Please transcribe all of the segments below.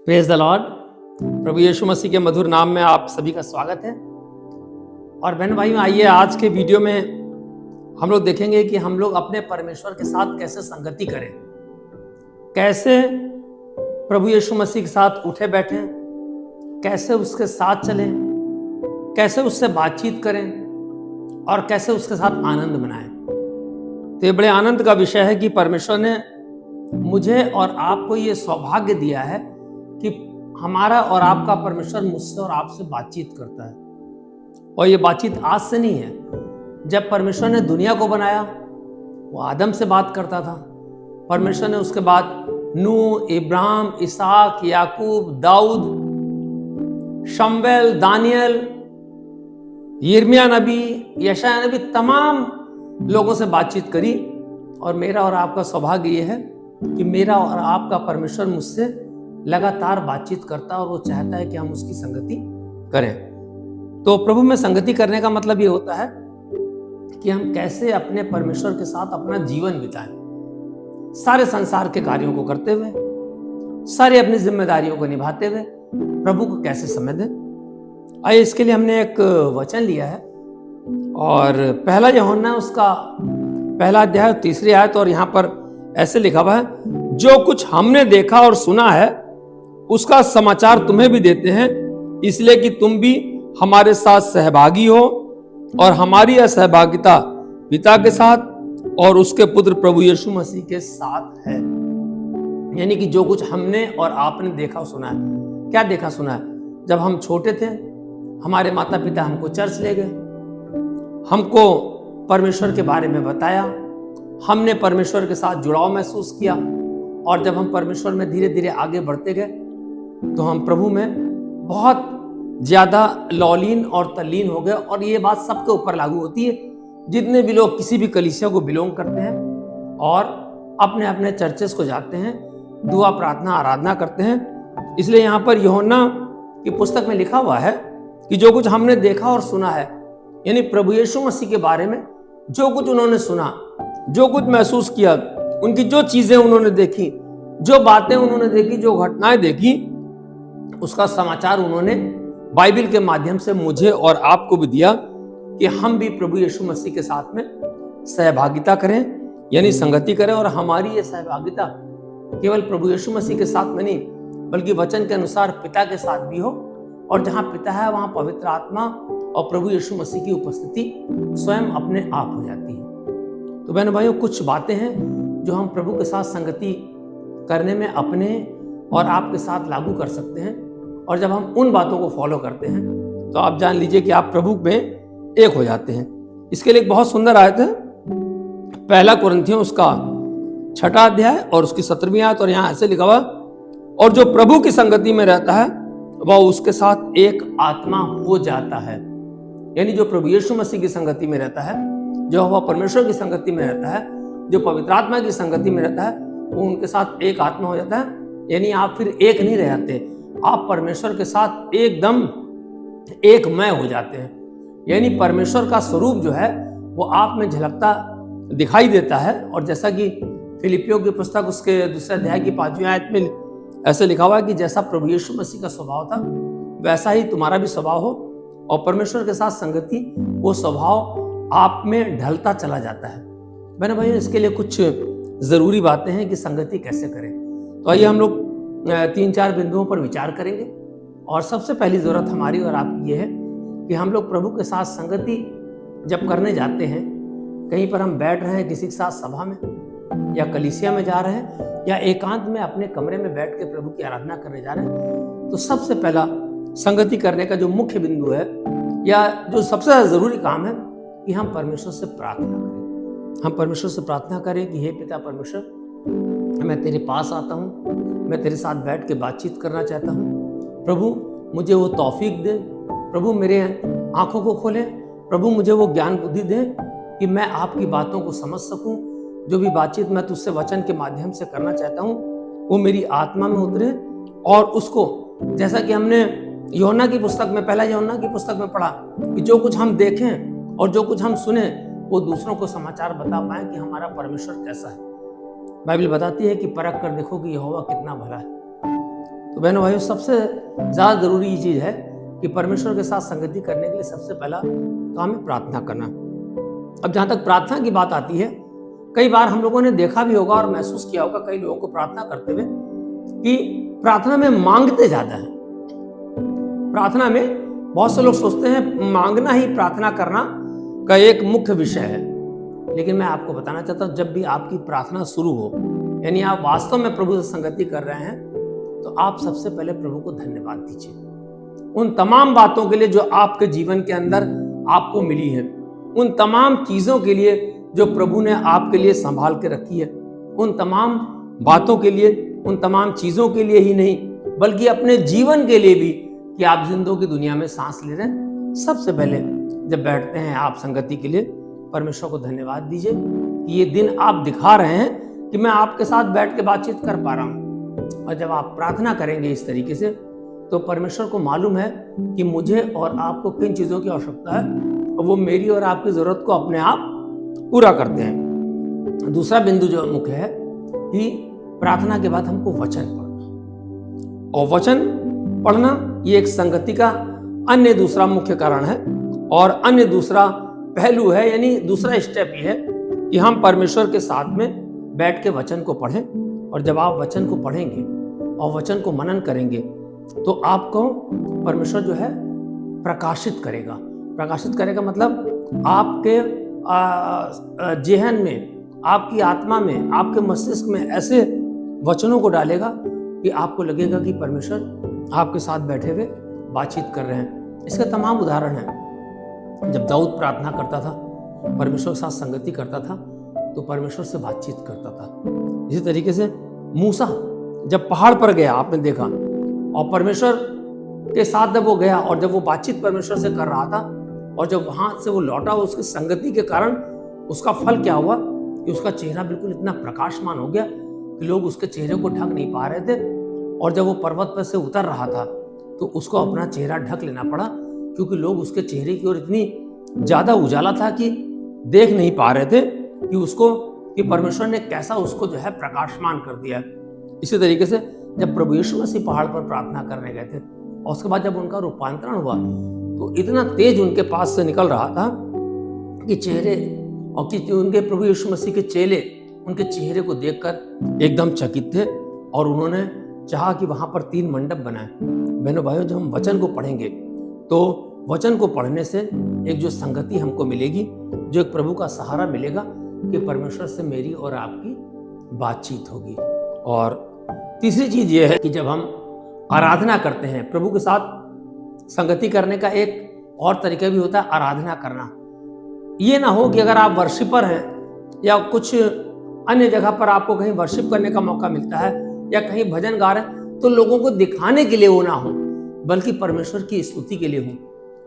Praise the lord. प्रभु यीशु मसीह के मधुर नाम में आप सभी का स्वागत है। और बहन भाइयों, आइए आज के वीडियो में हम लोग देखेंगे कि हम लोग अपने परमेश्वर के साथ कैसे संगति करें, कैसे प्रभु यीशु मसीह के साथ उठे बैठे, कैसे उसके साथ चलें, कैसे उससे बातचीत करें और कैसे उसके साथ आनंद मनाएं। तो ये बड़े आनंद का विषय है कि परमेश्वर ने मुझे और आपको ये सौभाग्य दिया है कि हमारा और आपका परमेश्वर मुझसे और आपसे बातचीत करता है। और ये बातचीत आज से नहीं है। जब परमेश्वर ने दुनिया को बनाया, वो आदम से बात करता था। परमेश्वर ने उसके बाद नूह, इब्राहिम, इसहाक, याकूब, दाऊद, शमूएल, दानियल, यिर्मयाह नबी, यशायाह नबी, तमाम लोगों से बातचीत करी। और मेरा और आपका सौभाग्य ये है कि मेरा और आपका परमेश्वर मुझसे लगातार बातचीत करता है और वो चाहता है कि हम उसकी संगति करें। तो प्रभु में संगति करने का मतलब ये होता है कि हम कैसे अपने परमेश्वर के साथ अपना जीवन बिताएं, सारे संसार के कार्यों को करते हुए, सारी अपनी जिम्मेदारियों को निभाते हुए प्रभु को कैसे समय दें। आइए, इसके लिए हमने एक वचन लिया है और पहला यूहन्ना उसका पहला अध्याय 3री आयत, और यहाँ पर ऐसे लिखा हुआ है, जो कुछ हमने देखा और सुना है उसका समाचार तुम्हें भी देते हैं, इसलिए कि तुम भी हमारे साथ सहभागी हो। और हमारी यह सहभागिता पिता के साथ और उसके पुत्र प्रभु यीशु मसीह के साथ है। यानी कि जो कुछ हमने और आपने देखा और सुना है। क्या देखा सुना है? जब हम छोटे थे, हमारे माता पिता हमको चर्च ले गए, हमको परमेश्वर के बारे में बताया, हमने परमेश्वर के साथ जुड़ाव महसूस किया। और जब हम परमेश्वर में धीरे धीरे आगे बढ़ते गए तो हम प्रभु में बहुत ज्यादा लौलीन और तल्लीन हो गए। और ये बात सबके ऊपर लागू होती है, जितने भी लोग किसी भी कलीसिया को बिलोंग करते हैं और अपने अपने चर्चेस को जाते हैं, दुआ, प्रार्थना, आराधना करते हैं। इसलिए यहाँ पर यूहन्ना की पुस्तक में लिखा हुआ है कि जो कुछ हमने देखा और सुना है, यानी प्रभु यीशु मसीह के बारे में जो कुछ उन्होंने सुना, जो कुछ महसूस किया, उनकी जो चीजें उन्होंने देखी, जो बातें उन्होंने देखी, जो घटनाएं देखी, उसका समाचार उन्होंने बाइबल के माध्यम से मुझे और आपको भी दिया कि हम भी प्रभु यीशु मसीह के साथ में सहभागिता करें, यानी संगति करें। और हमारी ये सहभागिता केवल प्रभु यीशु मसीह के साथ में नहीं, बल्कि वचन के अनुसार पिता के साथ भी हो। और जहां पिता है वहां पवित्र आत्मा और प्रभु यीशु मसीह की उपस्थिति स्वयं अपने आप हो जाती है। तो बहन भाइयों, कुछ बातें हैं जो हम प्रभु के साथ संगति करने में अपने और आपके साथ लागू कर सकते हैं। और जब हम उन बातों को फॉलो करते हैं तो आप जान लीजिए कि आप प्रभु में एक हो जाते हैं। इसके लिए एक बहुत सुंदर आयत है, पहला कुरिन्थियों उसका 6वां अध्याय और उसकी 17वीं आयत। और यहाँ ऐसे लिखा हुआ, और जो प्रभु की संगति में रहता है वह उसके साथ एक आत्मा हो जाता है। यानी जो प्रभु यीशु मसीह की संगति में रहता है, जो वह परमेश्वर की संगति में रहता है, जो पवित्र आत्मा की संगति में रहता है, वो उनके साथ एक आत्मा हो जाता है। यानी आप फिर एक नहीं रहते, आप परमेश्वर के साथ एकदम एक मय हो जाते हैं। यानी परमेश्वर का स्वरूप जो है वो आप में झलकता दिखाई देता है। और जैसा कि फिलिपियों की पुस्तक उसके 2 अध्याय की 5वीं आयत में ऐसे लिखा हुआ है कि जैसा प्रभु यीशु मसीह का स्वभाव था वैसा ही तुम्हारा भी स्वभाव हो। और परमेश्वर के साथ संगति, वो स्वभाव आप में ढलता चला जाता है। बहन भाइयों, इसके लिए कुछ जरूरी बातें हैं कि संगति कैसे करें। तो आइए हम लोग 3-4 बिंदुओं पर विचार करेंगे। और सबसे पहली जरूरत हमारी और आपकी ये है कि हम लोग प्रभु के साथ संगति जब करने जाते हैं, कहीं पर हम बैठ रहे हैं किसी के साथ सभा में या कलीसिया में जा रहे हैं या एकांत में अपने कमरे में बैठ के प्रभु की आराधना करने जा रहे हैं, तो सबसे पहला संगति करने का जो मुख्य बिंदु है या जो सबसे ज्यादा जरूरी काम है कि हम परमेश्वर से प्रार्थना करें। हम परमेश्वर से प्रार्थना करें कि हे पिता परमेश्वर, मैं तेरे पास आता हूँ, मैं तेरे साथ बैठ के बातचीत करना चाहता हूँ। प्रभु मुझे वो तौफीक दे, प्रभु मेरे आंखों को खोले, प्रभु मुझे वो ज्ञान बुद्धि दे कि मैं आपकी बातों को समझ सकूं। जो भी बातचीत मैं तुझसे वचन के माध्यम से करना चाहता हूँ वो मेरी आत्मा में उतरे। और उसको, जैसा कि हमने यूहन्ना की पुस्तक में, पहला यूहन्ना की पुस्तक में पढ़ा कि जो कुछ हम देखें और जो कुछ हम सुने वो दूसरों को समाचार बता पाए कि हमारा परमेश्वर कैसा है। बाइबल बताती है कि परख कर देखो कि यहोवा कितना भला है। तो बहनों भाइयों, सबसे ज़्यादा ज़रूरी ये चीज़ है कि परमेश्वर के साथ संगति करने के लिए सबसे पहला काम है प्रार्थना करना। अब जहाँ तक प्रार्थना की बात आती है, कई बार हम लोगों ने देखा भी होगा और महसूस किया होगा कई लोगों को प्रार्थना करते हुए कि प्रार्थना में मांगते ज़्यादा है। प्रार्थना में बहुत से लोग सोचते हैं मांगना ही प्रार्थना करना का एक मुख्य विषय है, लेकिन मैं आपको बताना चाहता हूँ, जब भी आपकी प्रार्थना शुरू हो, यानी आप वास्तव में प्रभु से संगति कर रहे हैं, तो आप सबसे पहले प्रभु को धन्यवाद दीजिए उन तमाम बातों के लिए जो आपके जीवन के अंदर आपको मिली है, उन तमाम चीजों के लिए जो प्रभु ने आपके लिए संभाल के रखी है, उन तमाम बातों के लिए, उन तमाम चीजों के लिए ही नहीं बल्कि अपने जीवन के लिए भी, कि आप जिंदों की दुनिया में सांस ले रहे हैं। सबसे पहले जब बैठते हैं आप संगति के लिए, परमेश्वर को धन्यवाद दीजिए कि ये दिन आप दिखा रहे हैं कि मैं आपके साथ बैठ के बातचीत कर पा रहा हूं। और जब आप प्रार्थना करेंगे इस तरीके से, तो परमेश्वर को मालूम है कि मुझे और आपको किन चीजों की आवश्यकता है, और वो मेरी और आपकी जरूरत को अपने आप पूरा करते हैं। दूसरा बिंदु जो मुख्य है कि प्रार्थना के बाद हमको वचन पढ़ना, और वचन पढ़ना ये एक संगति का अन्य दूसरा मुख्य कारण है और अन्य दूसरा पहलू है, यानी दूसरा स्टेप ये है कि हम परमेश्वर के साथ में बैठ के वचन को पढ़ें। और जब आप वचन को पढ़ेंगे और वचन को मनन करेंगे, तो आपको परमेश्वर जो है प्रकाशित करेगा। प्रकाशित करेगा मतलब आपके जेहन में, आपकी आत्मा में, आपके मस्तिष्क में ऐसे वचनों को डालेगा कि आपको लगेगा कि परमेश्वर आपके साथ बैठे हुए बातचीत कर रहे हैं। इसके तमाम उदाहरण हैं। जब दाऊद प्रार्थना करता था, परमेश्वर के साथ संगति करता था, तो परमेश्वर से बातचीत करता था। इसी तरीके से मूसा जब पहाड़ पर गया, आपने देखा, और परमेश्वर के साथ जब वो गया और जब वो बातचीत परमेश्वर से कर रहा था, और जब वहां से वो लौटा, उसकी संगति के कारण उसका फल क्या हुआ कि उसका चेहरा बिल्कुल इतना प्रकाशमान हो गया कि लोग उसके चेहरे को ढक नहीं पा रहे थे। और जब वो पर्वत पर से उतर रहा था, तो उसको अपना चेहरा ढक लेना पड़ा, क्योंकि लोग उसके चेहरे की ओर इतनी ज्यादा उजाला था कि देख नहीं पा रहे थे कि उसको, कि परमेश्वर ने कैसा उसको जो है प्रकाशमान कर दिया। इसी तरीके से जब प्रभु यीशु मसीह पहाड़ पर प्रार्थना करने गए थे, और उसके बाद जब उनका रूपांतरण हुआ, तो इतना तेज उनके पास से निकल रहा था कि चेहरे, और कि उनके प्रभु यीशु मसीह के चेले उनके चेहरे को देखकर एकदम चकित थे, और उन्होंने चाहा कि वहां पर 3 मंडप बनाए। बहनों भाइयों, जब हम वचन को पढ़ेंगे, तो वचन को पढ़ने से एक जो संगति हमको मिलेगी, जो एक प्रभु का सहारा मिलेगा कि परमेश्वर से मेरी और आपकी बातचीत होगी। और तीसरी चीज ये है कि जब हम आराधना करते हैं, प्रभु के साथ संगति करने का एक और तरीका भी होता है आराधना करना। ये ना हो कि अगर आप वर्शिपर हैं या कुछ अन्य जगह पर आपको कहीं वर्शिप करने का मौका मिलता है या कहीं भजन गा रहे हैं, तो लोगों को दिखाने के लिए वो ना हो, बल्कि परमेश्वर की स्तुति के लिए हो।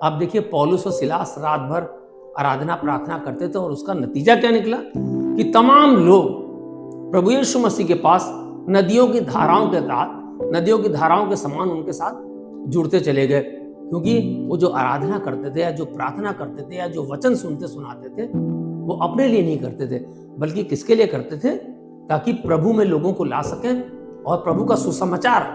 आप देखिए, पौलुस और सिलास रात भर आराधना प्रार्थना करते थे, और उसका नतीजा क्या निकला कि तमाम लोग प्रभु यीशु मसीह के पास नदियों की धाराओं के साथ, नदियों की धाराओं के समान उनके साथ जुड़ते चले गए, क्योंकि वो जो आराधना करते थे, या जो प्रार्थना करते थे, या जो वचन सुनते सुनाते थे, वो अपने लिए नहीं करते थे, बल्कि किसके लिए करते थे? ताकि प्रभु में लोगों को ला सकें, और प्रभु का सुसमाचार,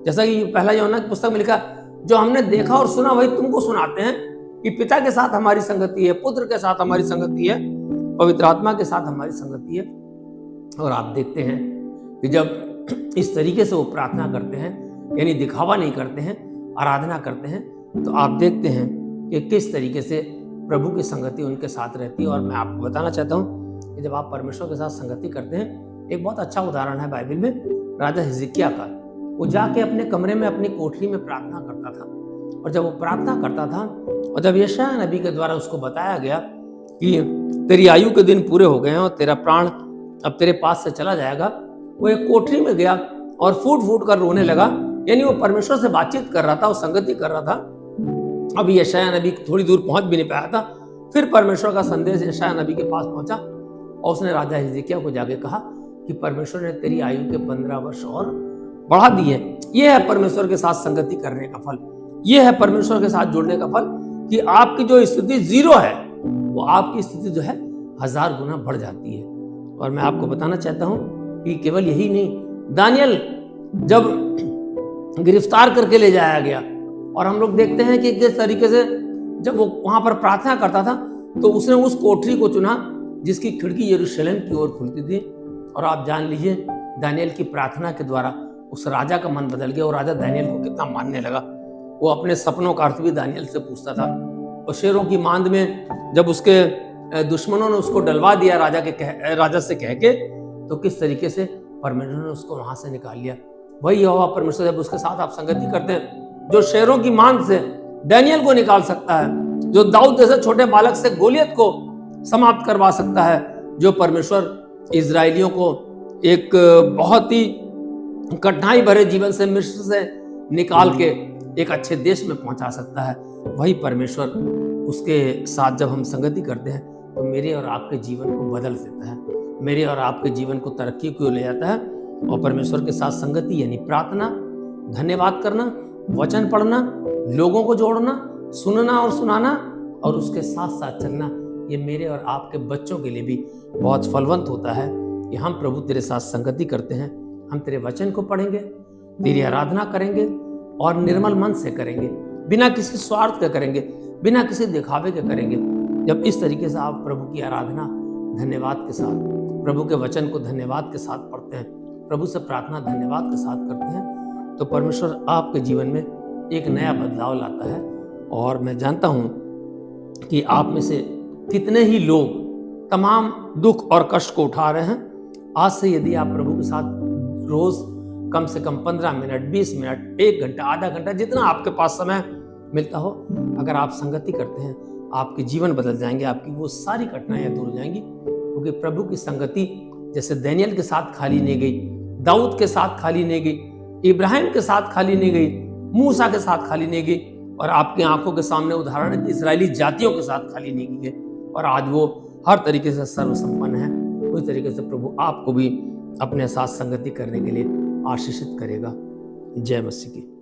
जैसा कि पहला यूहन्ना की पुस्तक में लिखा, जो हमने देखा और सुना वही तुमको सुनाते हैं, कि पिता के साथ हमारी संगति है, पुत्र के साथ हमारी संगति है, पवित्र आत्मा के साथ हमारी संगति है। और आप देखते हैं कि जब इस तरीके से वो प्रार्थना करते हैं, यानी दिखावा नहीं करते हैं, आराधना करते हैं, तो आप देखते हैं कि किस तरीके से प्रभु की संगति उनके साथ रहती है। और मैं आपको बताना चाहता हूँ कि जब आप परमेश्वर के साथ संगति करते हैं, एक बहुत अच्छा उदाहरण है बाइबल में राजा हिजकिय्याह का। वो जाके अपने कमरे में, अपनी कोठरी में प्रार्थना करता था, और जब वो प्रार्थना करता था, और जब यशायाह नबी के द्वारा उसको बताया गया कि तेरी आयु के दिन पूरे हो गए हैं और तेरा प्राण अब तेरे पास से चला जाएगा, वो एक कोठरी में गया और फूट फूट कर रोने लगा। यानी वो परमेश्वर से बातचीत कर रहा था, वो संगति कर रहा था। अब यशायाह नबी थोड़ी दूर पहुंच भी नहीं पाया था। फिर परमेश्वर का संदेश यशायाह नबी के पास पहुंचा, और उसने राजा हिजकिय्याह को जाके कहा कि परमेश्वर ने तेरी आयु के 15 वर्ष और बढ़ा दिए। ये है परमेश्वर के साथ संगति करने का फल, ये है परमेश्वर के साथ जुड़ने का फल, कि आपकी जो स्थिति 0 है, वो आपकी स्थिति जो है 1000 गुना बढ़ जाती है। और मैं आपको बताना चाहता हूं कि केवल यही नहीं, दानियल जब गिरफ्तार करके ले जाया गया। और हम लोग देखते हैं कि किस तरीके से जब वो वहां पर प्रार्थना करता था तो उसने उस कोठरी को चुना जिसकी खिड़की यरूशलेम की ओर खुलती थी। और आप जान लीजिए दानियेल की प्रार्थना के द्वारा उस राजा का मन बदल गया और राजा दानियेल को कितना मानने लगा। वो अपने सपनों का अर्थ भी दानियेल से पूछता था। और शेरों की मांद में जब उसके दुश्मनों ने उसको डलवा दिया राजा से कह के, तो किस तरीके से परमेश्वर ने उसको वहां से निकाल लिया। वही यहोवा परमेश्वर जब उसके साथ आप संगति करते हैं, जो शेरों की मांद से दानियेल को निकाल सकता है, जो दाऊद जैसे छोटे बालक से गोलियत को समाप्त करवा सकता है, जो परमेश्वर इजरायलियों को एक बहुत ही कठिनाई भरे जीवन से, मिस्र से निकाल के एक अच्छे देश में पहुंचा सकता है, वही परमेश्वर उसके साथ जब हम संगति करते हैं तो मेरे और आपके जीवन को बदल देता है, मेरे और आपके जीवन को तरक्की को ले जाता है। और परमेश्वर के साथ संगति यानी प्रार्थना, धन्यवाद करना, वचन पढ़ना, लोगों को जोड़ना, सुनना और सुनाना और उसके साथ साथ चलना, ये मेरे और आपके बच्चों के लिए भी बहुत फलवंत होता है कि हम प्रभु तेरे साथ संगति करते हैं, हम तेरे वचन को पढ़ेंगे, तेरी आराधना करेंगे और निर्मल मन से करेंगे, बिना किसी स्वार्थ के करेंगे, बिना किसी दिखावे के करेंगे। जब इस तरीके से आप प्रभु की आराधना धन्यवाद के साथ, प्रभु के वचन को धन्यवाद के साथ पढ़ते हैं, प्रभु से प्रार्थना धन्यवाद के साथ करते हैं, तो परमेश्वर आपके जीवन में एक नया बदलाव लाता है। और मैं जानता हूं कि आप में से कितने ही लोग तमाम दुख और कष्ट को उठा रहे हैं। आज से यदि आप प्रभु के साथ रोज कम से कम 15 मिनट, 20 मिनट, 1 घंटा, आधा घंटा, जितना आपके पास समय मिलता हो, अगर आप संगति करते हैं, आपके जीवन बदल जाएंगे, आपकी वो सारी कठिनाइयां दूर हो जाएंगी। क्योंकि प्रभु की संगति जैसे दानियेल के साथ खाली नहीं गई, दाऊद के साथ खाली नहीं गई, इब्राहिम के साथ खाली नहीं गई, मूसा के साथ खाली नहीं गई, और आपकी आंखों के सामने उदाहरण इजरायली जातियों के साथ खाली नहीं गई, और आज वो हर तरीके से सर्वसंपन्न है। उस तरीके से प्रभु आपको भी अपने साथ संगति करने के लिए आशीषित करेगा। जय मसीह की।